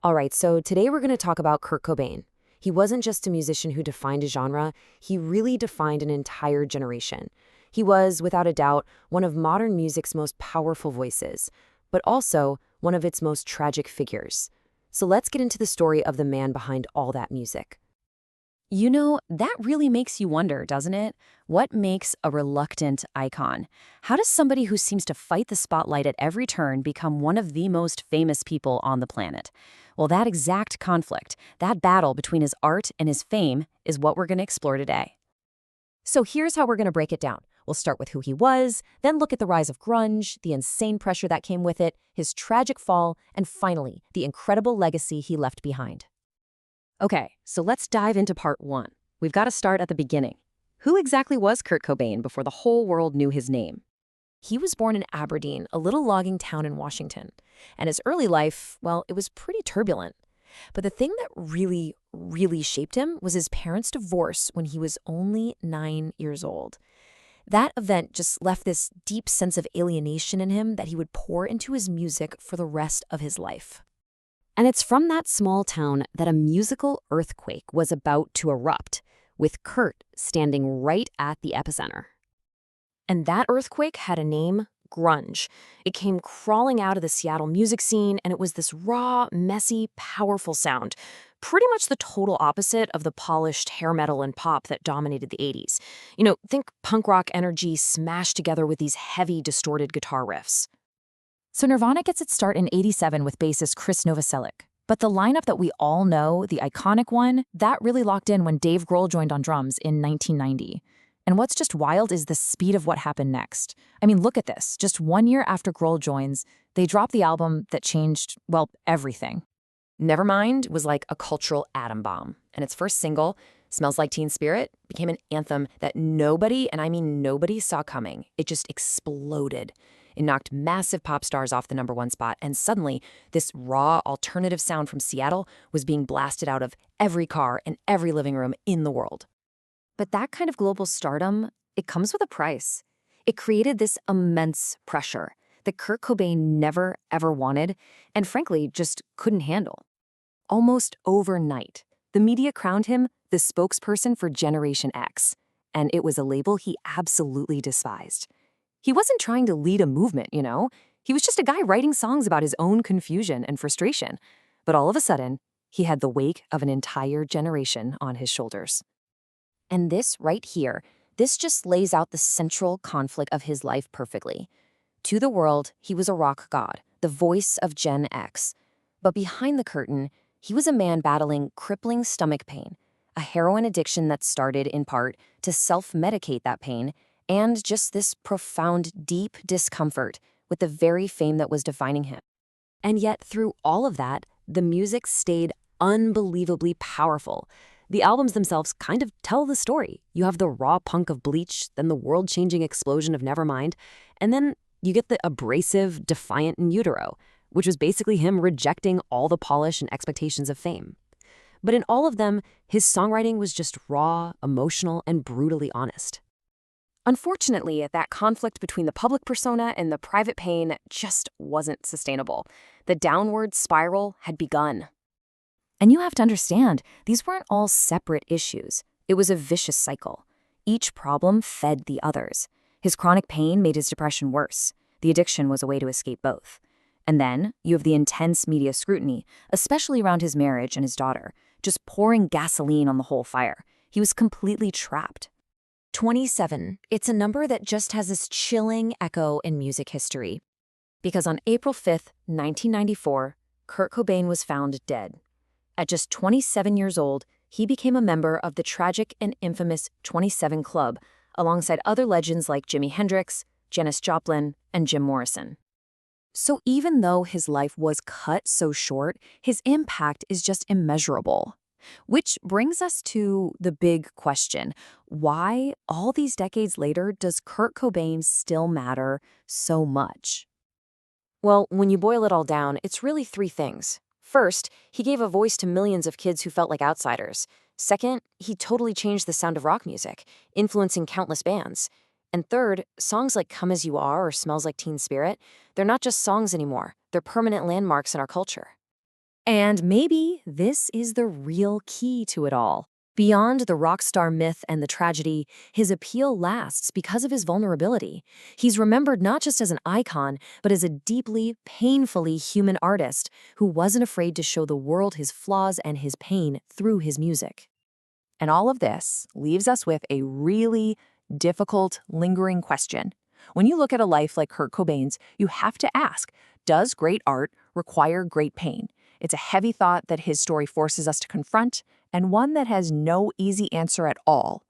All right, so today we're going to talk about Kurt Cobain. He wasn't just a musician who defined a genre, he really defined an entire generation. He was, without a doubt, one of modern music's most powerful voices, but also one of its most tragic figures. So let's get into the story of the man behind all that music. That really makes you wonder, doesn't it? What makes a reluctant icon? How does somebody who seems to fight the spotlight at every turn become one of the most famous people on the planet? Well, that exact conflict, that battle between his art and his fame, is what we're going to explore today. So here's how we're going to break it down. We'll start with who he was, then look at the rise of grunge, the insane pressure that came with it, his tragic fall, and finally, the incredible legacy he left behind. Okay, so let's dive into part one. We've got to start at the beginning. Who exactly was Kurt Cobain before the whole world knew his name? He was born in Aberdeen, a little logging town in Washington. And his early life, well, it was pretty turbulent. But the thing that really shaped him was his parents' divorce when he was only 9 years old. That event just left this deep sense of alienation in him that he would pour into his music for the rest of his life. And it's from that small town that a musical earthquake was about to erupt, with Kurt standing right at the epicenter. And that earthquake had a name, grunge. It came crawling out of the Seattle music scene, and it was this raw, messy, powerful sound. Pretty much the total opposite of the polished hair metal and pop that dominated the 80s. Think punk rock energy smashed together with these heavy, distorted guitar riffs. So Nirvana gets its start in '87 with bassist Chris Novoselic. But the lineup that we all know, the iconic one, that really locked in when Dave Grohl joined on drums in 1990. And what's just wild is the speed of what happened next. I mean, look at this. Just 1 year after Grohl joins, they drop the album that changed, well, everything. Nevermind was like a cultural atom bomb, and its first single, Smells Like Teen Spirit, became an anthem that nobody, and I mean nobody, saw coming. It just exploded. It knocked massive pop stars off the #1 spot, and suddenly, this raw, alternative sound from Seattle was being blasted out of every car and every living room in the world. But that kind of global stardom, it comes with a price. It created this immense pressure that Kurt Cobain never, ever wanted, and frankly, just couldn't handle. Almost overnight, the media crowned him the spokesperson for Generation X, and it was a label he absolutely despised. He wasn't trying to lead a movement, He was just a guy writing songs about his own confusion and frustration. But all of a sudden, he had the weight of an entire generation on his shoulders. And this right here, this just lays out the central conflict of his life perfectly. To the world, he was a rock god, the voice of Gen X. But behind the curtain, he was a man battling crippling stomach pain, a heroin addiction that started, in part, to self-medicate that pain, and just this profound, deep discomfort with the very fame that was defining him. And yet, through all of that, the music stayed unbelievably powerful. The albums themselves kind of tell the story. You have the raw punk of Bleach, then the world-changing explosion of Nevermind, and then you get the abrasive, defiant In Utero, which was basically him rejecting all the polish and expectations of fame. But in all of them, his songwriting was just raw, emotional, and brutally honest. Unfortunately, that conflict between the public persona and the private pain just wasn't sustainable. The downward spiral had begun. And you have to understand, these weren't all separate issues. It was a vicious cycle. Each problem fed the others. His chronic pain made his depression worse. The addiction was a way to escape both. And then you have the intense media scrutiny, especially around his marriage and his daughter, just pouring gasoline on the whole fire. He was completely trapped. 27. It's a number that just has this chilling echo in music history. Because on April 5th, 1994, Kurt Cobain was found dead. At just 27 years old, he became a member of the tragic and infamous 27 Club, alongside other legends like Jimi Hendrix, Janis Joplin, and Jim Morrison. So even though his life was cut so short, his impact is just immeasurable. Which brings us to the big question. Why, all these decades later, does Kurt Cobain still matter so much? Well, when you boil it all down, it's really three things. First, he gave a voice to millions of kids who felt like outsiders. Second, he totally changed the sound of rock music, influencing countless bands. And third, songs like Come As You Are or Smells Like Teen Spirit, they're not just songs anymore. They're permanent landmarks in our culture. And maybe this is the real key to it all. Beyond the rock star myth and the tragedy, his appeal lasts because of his vulnerability. He's remembered not just as an icon, but as a deeply, painfully human artist who wasn't afraid to show the world his flaws and his pain through his music. And all of this leaves us with a really difficult, lingering question. When you look at a life like Kurt Cobain's, you have to ask, does great art require great pain? It's a heavy thought that his story forces us to confront, and one that has no easy answer at all.